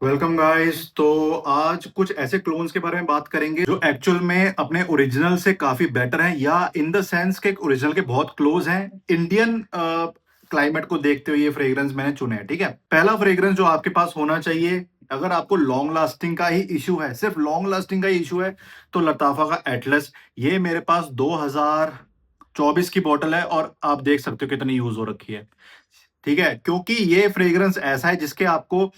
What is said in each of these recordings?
Welcome guys. तो आज कुछ ऐसे क्लोन्स के बारे में बात करेंगे जो एक्चुअल में अपने ओरिजिनल से काफी बेटर हैं या इन द सेंस के ओरिजिनल के बहुत क्लोज हैं। इंडियन क्लाइमेट को देखते हुए ये फ्रेग्रेंस मैंने चुने हैं। ठीक है, पहला फ्रेग्रेंस जो आपके पास होना चाहिए, अगर आपको लॉन्ग लास्टिंग का ही इशू है, सिर्फ लॉन्ग लास्टिंग का ही इशू है, तो लताफा का एटलस। ये मेरे पास 2024 की बोतल है और आप देख सकते हो कितनी यूज हो रखी है। ठीक है, क्योंकि ये फ्रेग्रेंस ऐसा है जिसके आपको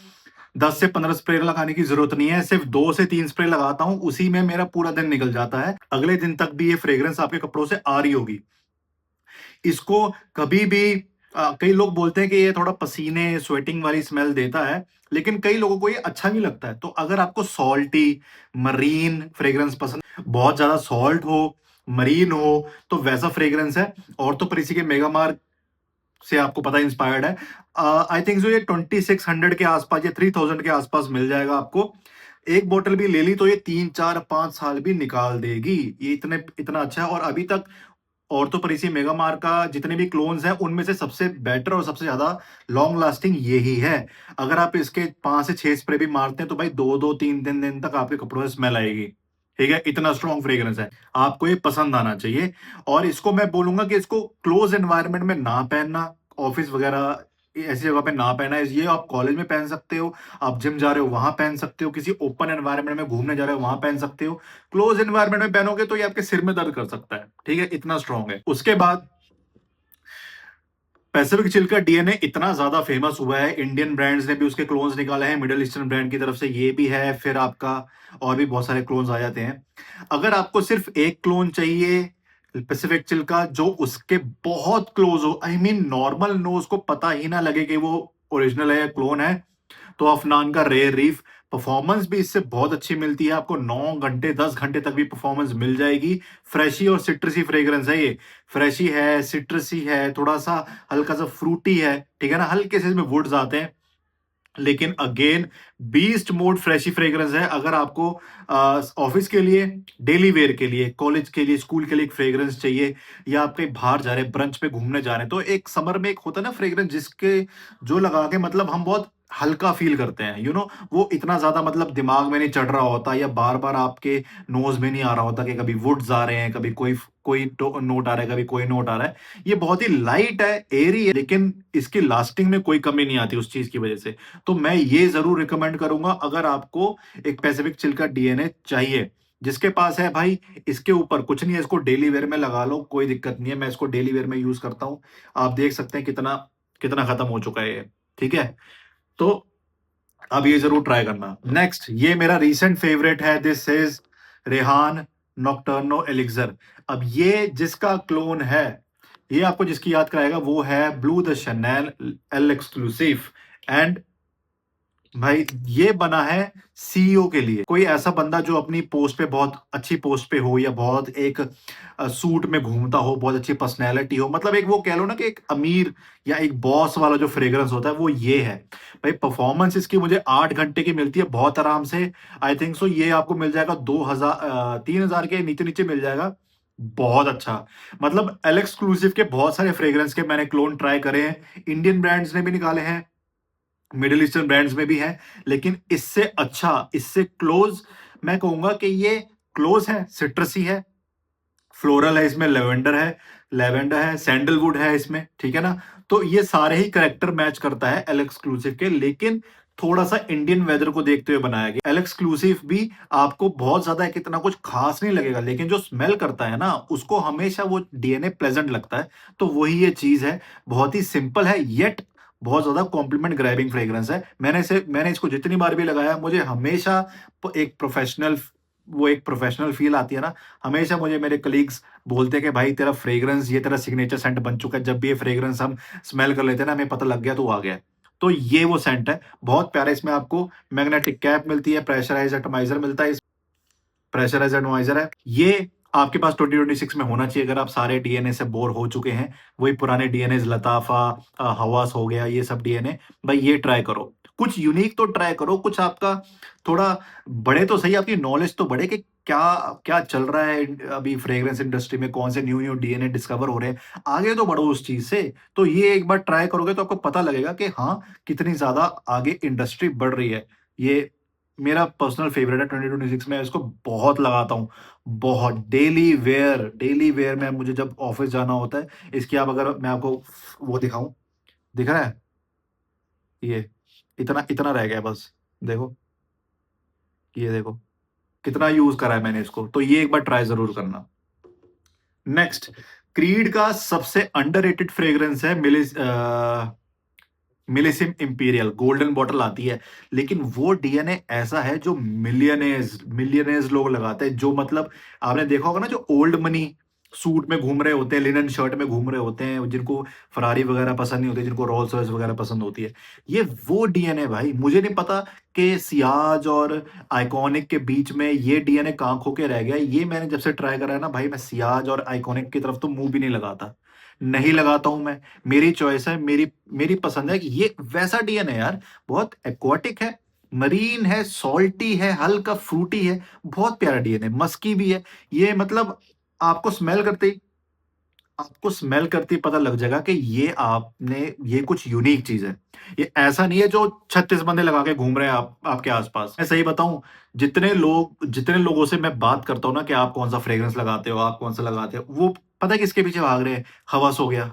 10 से 15 स्प्रे लगाने की जरूरत नहीं है। सिर्फ 2 से 3 स्प्रे लगाता हूं, उसी में मेरा पूरा दिन निकल जाता है। अगले दिन तक भी ये फ्रेग्रेंस आपके कपड़ों से आ रही होगी। इसको कभी भी कई लोग बोलते हैं कि ये थोड़ा पसीने स्वेटिंग वाली स्मेल देता है, लेकिन कई लोगों को ये अच्छा भी लगता है। तो अगर आपको सॉल्टी मरीन फ्रेग्रेंस पसंद, बहुत ज्यादा सॉल्ट हो, मरीन हो, तो वैसा फ्रेग्रेंस है। और तो पर इसी के मेगामार्क से आपको पता इंस्पायर्ड है। आई थिंक जो ये 2600 के आसपास या 3000 के आसपास मिल जाएगा आपको। एक बोतल भी ले ली तो ये 3 4 5 साल भी निकाल देगी। ये इतना अच्छा है। और अभी तक औरतों पर इसी मेगामार का जितने भी क्लोन्स हैं उनमें से सबसे बेटर और सबसे ज्यादा लॉन्ग लास्टिंग यही है। अगर आप इसके 5 से 6 स्प्रे भी मारते हैं तो भाई 2 2 3 3 दिन तक आपके कपड़ों से स्मेल आएगी। ठीक है, इतना स्ट्रॉन्ग फ्रेग्रेंस है। आपको ये पसंद आना चाहिए। और इसको मैं बोलूंगा कि इसको क्लोज एनवायरनमेंट में ना पहनना, ऑफिस वगैरह ऐसी जगह पे ना पहना है। ये आप कॉलेज में पहन सकते हो, आप जिम जा रहे हो वहां पहन सकते हो, किसी ओपन एनवायरनमेंट में घूमने जा रहे हो वहां पहन सकते हो। क्लोज एनवायरनमेंट में पहनोगे तो ये आपके सिर में दर्द कर सकता है। ठीक है, इतना स्ट्रांग है। उसके बाद पैसिफिक चिल का डीएनए इतना ज्यादा फेमस हुआ है, इंडियन ब्रांड्स ने भी उसके क्लोन्स निकाले हैं, मिडिल ईस्टर्न ब्रांड की तरफ से ये भी है, फिर आपका और भी बहुत सारे क्लोन्स आ जाते हैं। अगर आपको सिर्फ एक क्लोन चाहिए पैसिफिक चिल का जो उसके बहुत क्लोज हो, आई मीन नॉर्मल नोज को पता ही ना लगे कि वो ओरिजिनल है या क्लोन है, तो अफनान का रेयर रीफ। परफॉर्मेंस भी इससे बहुत अच्छी मिलती है आपको, 9 घंटे 10 घंटे तक भी परफॉर्मेंस मिल जाएगी। फ्रेशी और सिट्रसी फ्रेग्रेंस है ये। फ्रेशी है, सिट्रसी है, थोड़ा सा हल्का सा फ्रूटी है। ठीक है ना, हल्के से इसमें वुड्स आते हैं, लेकिन again beast mode freshie fragrance है। अगर आपको ऑफिस के लिए, डेली वेयर के लिए, कॉलेज के लिए, स्कूल के लिए एक फ्रेग्रेंस चाहिए, या आप कहीं बाहर जा रहे हैं, ब्रंच पे घूमने जा रहे हैं, तो एक समर में एक होता है ना फ्रेग्रेंस जिसके जो लगा के मतलब हम बहुत हल्का फील करते हैं, वो इतना ज्यादा मतलब दिमाग में नहीं चढ़ रहा होता या बार बार आपके नोज में नहीं आ रहा होता कि कभी वुड्स आ रहे हैं, कभी कोई कोई नोट आ रहा है, कभी कोई नोट आ रहा है। ये बहुत ही लाइट है, एरी है, लेकिन इसकी लास्टिंग में कोई कमी नहीं आती उस चीज की वजह से। तो मैं ये जरूर रिकमेंड करूंगा अगर आपको एक पैसिफिक चिल का डीएनए चाहिए। जिसके पास है भाई, इसके ऊपर कुछ नहीं है, इसको डेली वेयर में लगा लो, कोई दिक्कत नहीं है। मैं इसको डेली वेयर में यूज करता हूं, आप देख सकते हैं कितना कितना खत्म हो चुका है ये। ठीक है, तो अब ये जरूर ट्राई करना। नेक्स्ट, ये मेरा रीसेंट फेवरेट है, दिस इज रेहान नॉक्टर्नो एलिक्सर। अब ये जिसका क्लोन है, ये आपको जिसकी याद कराएगा वो है blue the Chanel L exclusive. And भाई ये बना है सीईओ के लिए, कोई ऐसा बंदा जो अपनी पोस्ट पे बहुत अच्छी पोस्ट पे हो, या बहुत एक सूट में घूमता हो, बहुत अच्छी पर्सनैलिटी हो, मतलब एक वो कह लो ना कि एक अमीर या एक बॉस वाला जो फ्रेग्रेंस होता है वो ये है। भाई परफॉर्मेंस इसकी मुझे 8 घंटे की मिलती है बहुत आराम से। आई थिंक सो ये आपको मिल जाएगा 2000 3 हजार के नीचे नीचे मिल जाएगा। बहुत अच्छा, मतलब एल एक्सक्लूसिव के बहुत सारे फ्रेग्रेंस के मैंने क्लोन ट्राई करे हैं, इंडियन ब्रांड्स ने भी निकाले हैं, मिडिल ईस्टर्न ब्रांड्स में भी है, लेकिन इससे अच्छा, इससे क्लोज मैं कहूंगा कि ये क्लोज है, सिट्रसी है, फ्लोरल है, इसमें लेवेंडर है, सैंडलवुड है इसमें। ठीक है ना, तो ये सारे ही करेक्टर मैच करता है एल एक्सक्लूसिव के, लेकिन थोड़ा सा इंडियन वेदर को देखते हुए बनाया गया। एल एक्सक्लूसिव भी आपको बहुत ज्यादा इतना कुछ खास नहीं लगेगा, लेकिन जो स्मेल करता है ना उसको हमेशा वो डीएनए प्लेजेंट लगता है। तो वही ये चीज है, बहुत ही सिंपल है, येट बहुत ज्यादा कॉम्प्लीमेंट ग्रैबिंग फ्रेग्रेंस है। मैंने इसको जितनी बार भी लगाया, मुझे हमेशा एक प्रोफेशनल फील आती है ना। हमेशा मुझे मेरे कलीग्स बोलते हैं कि भाई तेरा फ्रेग्रेंस, ये तेरा सिग्नेचर सेंट बन चुका है। जब भी ये फ्रेग्रेंस हम स्मेल कर लेते हैं ना, हमें पता लग गया तो आ गया। तो ये वो सेंट है, बहुत प्यारा। इसमें आपको मैग्नेटिक कैप मिलती है, प्रेशराइज एटमाइजर मिलता है, प्रेशराइज एटमाइजर है ये। आपके पास 2026 में होना चाहिए अगर आप सारे डीएनए से बोर हो चुके हैं। वही पुराने डीएनए, लताफा, हवास हो गया, ये सब डीएनए, भाई ये ट्राई करो। कुछ यूनिक तो ट्राई करो, कुछ आपका थोड़ा बड़े तो सही, आपकी नॉलेज तो बढ़े कि क्या क्या चल रहा है अभी फ्रेग्रेंस इंडस्ट्री में, कौन से न्यू न्यू डीएनए डिस्कवर हो रहे हैं, आगे तो बढ़ो उस चीज से। तो ये एक बार ट्राई करोगे तो आपको पता लगेगा कि हाँ, कितनी ज्यादा आगे इंडस्ट्री बढ़ रही है। ये मेरा पर्सनल फेवरेट है 2026 में, इसको बहुत लगाता हूँ, बहुत डेली वेयर में मुझे जब ऑफिस जाना होता है, इसकी आप अगर मैं आपको वो दिखाऊँ, दिख रहा है? ये, इतना इतना रह गया है बस, देखो, ये देखो, कितना यूज़ करा है मैंने इसको, तो ये एक बार ट्राई ज़रूर करना। नेक्स्ट, क्रीड का सबसे अंडररेटेड फ्रेग्रेंस है मिलिसिम इंपीरियल, गोल्डन बॉटल आती है, लेकिन वो डीएनए ऐसा है जो मिलियनेज मिलियनेज लोग लगाते हैं, जो मतलब आपने देखा होगा ना, जो ओल्ड मनी सूट में घूम रहे होते हैं, लिनन शर्ट में घूम रहे होते हैं, जिनको फरारी वगैरह पसंद नहीं होती, जिनको रोल्स रॉयस वगैरह पसंद होती है, ये वो डीएनए भाई। मुझे नहीं पता कि सियाज और आइकॉनिक के बीच में ये डीएनए कहाँ खो के रह गया। ये मैंने जब से ट्राई करा है ना भाई, मैं सियाज और आइकॉनिक की तरफ तो मुंह भी नहीं लगाता, नहीं लगाता हूं मैं। मेरी चॉइस है, मेरी मेरी पसंद है कि ये वैसा डीएनए यार, बहुत एक्वाटिक है, मरीन है, सॉल्टी है, हल्का फ्रूटी है, बहुत प्यारा डीएनए, मस्की भी है। ये मतलब आपको स्मेल करते ही आपको स्मेल करते ही पता लग जाएगा कि ये कुछ यूनिक चीज है। ये ऐसा नहीं है जो 36 बंदे लगा के घूम रहे हैं आपके आसपास। मैं सही बताऊं, जितने लोगों से मैं बात करता हूं ना कि आप कौन सा फ्रेग्रेंस लगाते हो, आप कौन सा लगाते हो, वो पता है किसके पीछे भाग रहे हैं? हवस हो गया,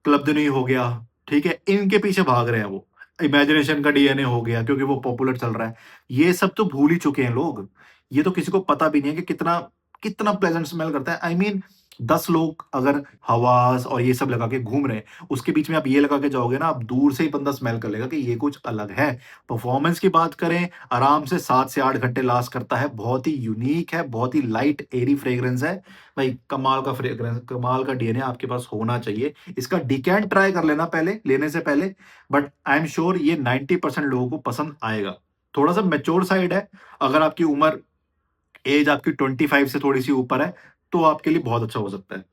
क्लब दनी हो गया, ठीक है? इनके पीछे भाग रहे हैं वो। इमेजिनेशन का डीएनए हो गया क्योंकि वो पॉपुलर चल रहा है। ये सब तो भूल ही चुके हैं लोग। ये तो किसी को पता भी नहीं है कि कितना कितना प्लेजेंट स्मेल करता है। आई मीन 10 लोग अगर हवास और ये सब लगा के घूम रहे हैं, उसके बीच में आप ये लगा के जाओगे ना, आप दूर से ही बंदा स्मेल कर लेगा कि ये कुछ अलग है। परफॉर्मेंस की बात करें, आराम से 7 से 8 घंटे लास्ट करता है, बहुत ही यूनिक है, बहुत ही लाइट एयरी फ्रेग्रेंस है। भाई कमाल का फ्रेग्रेंस, कमाल का डीएनए आपके पास होना चाहिए। इसका डिकैंट ट्राई कर लेना पहले, लेने से पहले, बट आई एम श्योर ये 90% लोगों को पसंद आएगा। थोड़ा सा मैच्योर साइड है, अगर आपकी उम्र एज आपकी 25 से थोड़ी सी ऊपर है, तो आपके लिए बहुत अच्छा हो सकता है।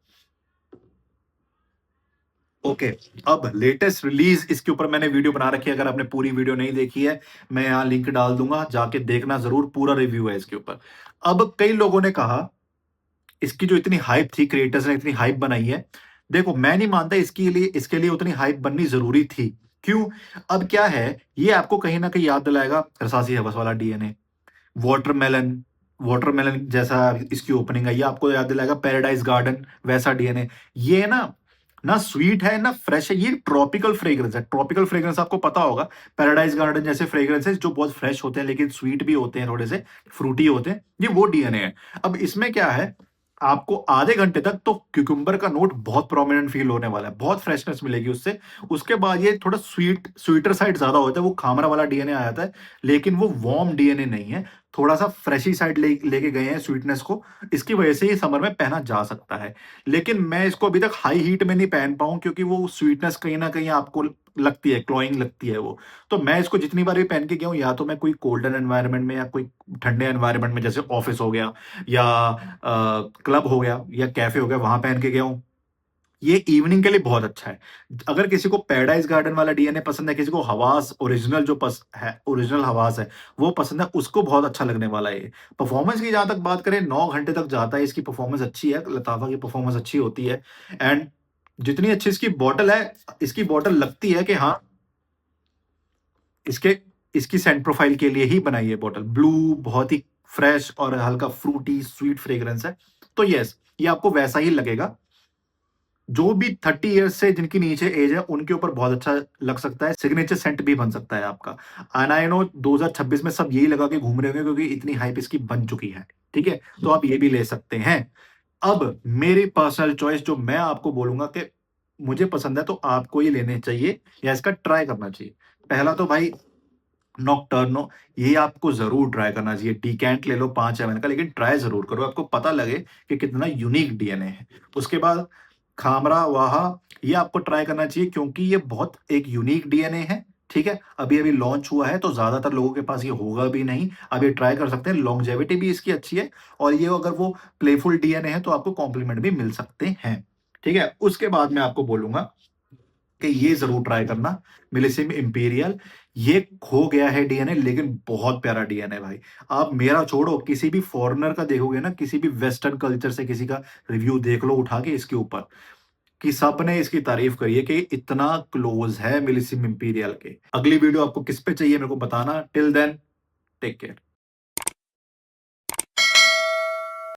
ओके, अब लेटेस्ट रिलीज इसके ऊपर मैंने वीडियो बना रखी है, अगर आपने पूरी वीडियो नहीं देखी है, मैं यहाँ लिंक डाल दूंगा, जाके देखना जरूर, पूरा रिव्यू है इसके ऊपर। अब कई लोगों ने कहा, इसकी जो इतनी हाइप थी, क्रिएटर्स ने इतनी हाइप बनाई है, देखो मैं नहीं मानता इसके लिए उतनी हाइप बननी जरूरी थी। क्यों? अब क्या है, ये आपको कहीं ना कहीं याद दिलाएगा रसासी हवस वाला डीएनए, वाटरमेलन वाटरमेलन जैसा इसकी ओपनिंग है, ये आपको याद दिलाएगा पैराडाइज गार्डन वैसा डीएनए। ये ना स्वीट है ना फ्रेश है, ये ट्रॉपिकल फ्रेग्रेंस है। ट्रॉपिकल फ्रेग्रेंस आपको पता होगा, पैराडाइज गार्डन जैसे फ्रेग्रेंसेस जो बहुत फ्रेश होते हैं लेकिन स्वीट भी होते हैं, थोड़े से फ्रूटी होते हैं, ये वो डीएनए है। अब इसमें क्या है, आपको आधे घंटे तक तो क्यूकम्बर का नोट बहुत प्रोमिनेंट फील होने वाला है, बहुत फ्रेशनेस मिलेगी उससे। उसके बाद ये थोड़ा स्वीटर साइड ज्यादा होता है, वो खामरा वाला डीएनए आ जाता है, लेकिन वो वार्म डीएनए नहीं है, थोड़ा सा फ्रेशी साइड लेके गए हैं स्वीटनेस को। इसकी वजह से ये समर में पहना जा सकता है, लेकिन मैं इसको अभी तक हाई हीट में नहीं पहन पाऊं, क्योंकि वो स्वीटनेस कहीं ना कहीं आपको लगती है, क्लॉइंग लगती है वो। तो मैं इसको जितनी बार भी पहन के गया हूं, या तो मैं कोई कोल्डन एनवायरनमेंट में या कोई ठंडे एनवायरनमेंट में, जैसे ऑफिस हो गया या क्लब हो गया या कैफे हो गया, वहां पहन के गया हूं। ये इवनिंग के लिए बहुत अच्छा है। अगर किसी को पैराडाइज गार्डन वाला डीएनए पसंद है, किसी को हवास ओरिजिनल ओरिजिनल हवास है वो पसंद है, उसको बहुत अच्छा लगने वाला है ये। परफॉर्मेंस की जहां तक बात करें, 9 घंटे तक जाता है, इसकी परफॉर्मेंस अच्छी है, लताफा की परफॉर्मेंस अच्छी होती है। एंड जितनी अच्छी इसकी बॉटल है, इसकी बॉटल लगती है कि हाँ, इसके इसकी सेंट प्रोफाइल के लिए ही बनाई है बॉटल। ब्लू, बहुत ही फ्रेश और हल्का फ्रूटी स्वीट फ्रेग्रेंस है। तो यस, ये आपको वैसा ही लगेगा। जो भी 30 इयर्स से जिनकी नीचे एज है, उनके ऊपर बहुत अच्छा लग सकता है, सिग्नेचर सेंट भी बन सकता है आपका। एंड आई नो 2026 में सब यही लगा के घूम रहे होंगे, क्योंकि इतनी हाइप इसकी बन चुकी है, ठीक है? तो आप ये भी ले सकते हैं। अब मेरी पर्सनल चॉइस जो मैं आपको बोलूंगा कि मुझे पसंद है, तो आपको ये लेने चाहिए या इसका ट्राई करना चाहिए। पहला तो भाई नॉकटर्नो, ये आपको जरूर ट्राई करना चाहिए। डीकैंट ले लो 5 ml का, लेकिन ट्राई जरूर करो, आपको पता लगे कि कितना यूनिक डीएनए है। उसके बाद खामरा वाहा, ये आपको ट्राई करना चाहिए, क्योंकि ये बहुत एक यूनिक डीएनए है, ठीक है? अभी अभी लॉन्च हुआ है, तो ज्यादातर लोगों के पास ये होगा भी नहीं। अब ये ट्राई कर सकते हैं, लॉन्जेविटी भी इसकी अच्छी है, और ये अगर वो प्लेफुल डीएनए है तो आपको कॉम्प्लीमेंट भी मिल सकते हैं, ठीक है? उसके बाद मैं आपको बोलूंगा कि ये जरूर ट्राई करना, मिलिसिम इंपीरियल। ये खो गया है डीएनए, लेकिन बहुत प्यारा डीएनए भाई। आप मेरा छोड़ो, किसी भी फॉरेनर का देखोगे ना, किसी भी वेस्टर्न कल्चर से किसी का रिव्यू देख लो उठा के इसके ऊपर, कि सबने इसकी तारीफ करी है कि इतना क्लोज है मिलिसिम इंपीरियल के। अगली वीडियो आपको किस पे चाहिए मेरे को बताना। Till then, take care.